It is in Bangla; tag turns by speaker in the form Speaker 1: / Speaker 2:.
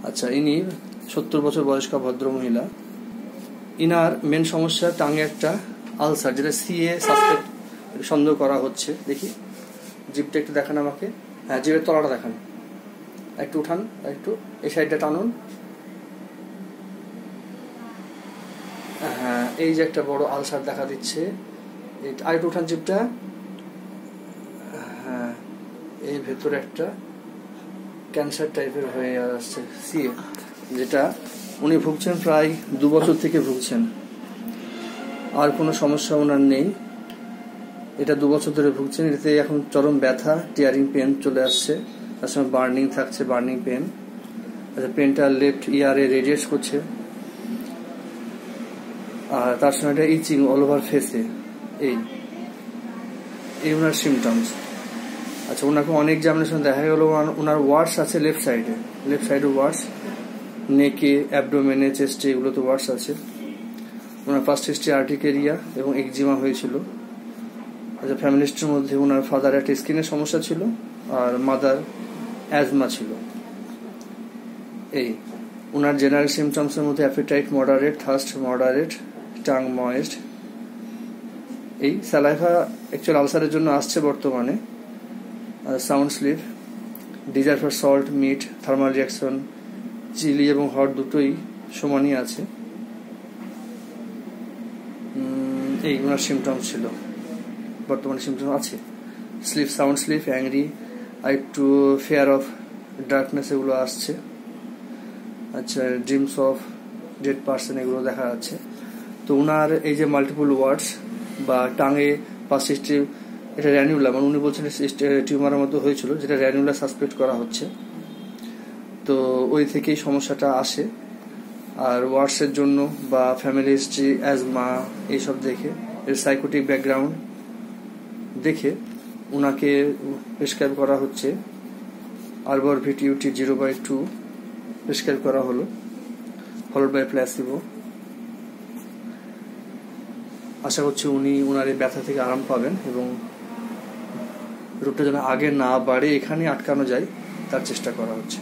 Speaker 1: আচ্ছা, ইনি 70 বছর বয়স্ক ভদ্রমহিলা। ইনার মেন সমস্যা টাঙে একটা আলসার, যেটা সিএ সাসপেক্ট সন্দেহ করা হচ্ছে। দেখি জিভটা একটু দেখান আমাকে। হ্যাঁ, জিভের তলাটা দেখান, একটু উঠান, একটু এই সাইডটা টানুন। হ্যাঁ, এই যে একটা বড় আলসার দেখা দিচ্ছে। আর একটু উঠান জিভটা। হ্যাঁ, এই ভেতরে একটা ক্যান্সার টাইপের হয়ে আসছে সিএ, যেটা উনি ভুগছেন প্রায় 2 বছর থেকে ভুগছেন। আর কোনো সমস্যা ওনার নেই, এটা 2 বছর ধরে ভুগছেন। এটাতে এখন চরম ব্যথা, টিয়ারিং পেন চলে আসছে, তার সঙ্গে বার্নিং থাকছে, বার্নিং পেন। আচ্ছা, পেনটা লেফট ইয়ারে রেডিয়েট করছে, আর তার সঙ্গে একটা ইচিং অল ওভার ফেসে। এই ওনার সিমটমস। আচ্ছা, ওনাকে অনেক এক্সামিনেশন দেখা গেল ওনার ওয়ার্ডস আছে লেফট সাইডে ওয়ার্ডস, নেকে, অ্যাবডোমেনে, চেস্টে, এগুলোতে ওয়ার্ডস আছে। ওনার ফার্স্ট হিস্ট্রি আর্টিকেরিয়া এবং এক্সিমা হয়েছিল। আচ্ছা, ফ্যামিলি হিস্ট্রির মধ্যে ওনার ফাদার একটা স্কিনের সমস্যা ছিল, আর মাদার অ্যাজমা ছিল। ওনার জেনারেল সিমটমসের মধ্যে appetite moderate, thirst moderate, tongue moist. Saliva actual আলসারের জন্য আসছে বর্তমানে। Sound sleep, desire for salt, meat, thermal reaction, chilli এবং হট দুটোই সমানই আছে। ওনার সিমটমস ছিল, বর্তমানে সিমটম আছে। স্লিপ, সাউন্ড স্লিপ, অ্যাংরি, আর একটু ফেয়ার অফ ডার্কনেস, এগুলো আসছে। আচ্ছা, ড্রিমস অফ ডেড পার্সন, এগুলো দেখা যাচ্ছে। তো ওনার এই যে মাল্টিপল ওয়ার্ডস বা টাঙে পাস্ট হিস্ট্রি, এটা র্যানিউলা, মানে উনি বলছেন টিউমারের মতো হয়েছিল, যেটা র্যানিউলা সাসপেক্ট করা হচ্ছে। তো ওই থেকেই সমস্যাটা আসে। আর ওয়ার্ডসের জন্য বা ফ্যামিলি হিস্ট্রি, অ্যাজমা, এইসব দেখে, এর সাইকোটিক ব্যাকগ্রাউন্ড দেখে ওনাকে প্রেসক্রাইব করা হচ্ছে আরবর ভিটিউটি 0/2 প্রেসক্রাইব করা হলো, ফলোড বাই প্ল্যাসিবো। আশা করছি উনি ওনার এই ব্যথা থেকে আরাম পাবেন এবং রোগটা যেন আগে না বাড়ে, এখানে আটকানো যায়, তার চেষ্টা করা হচ্ছে।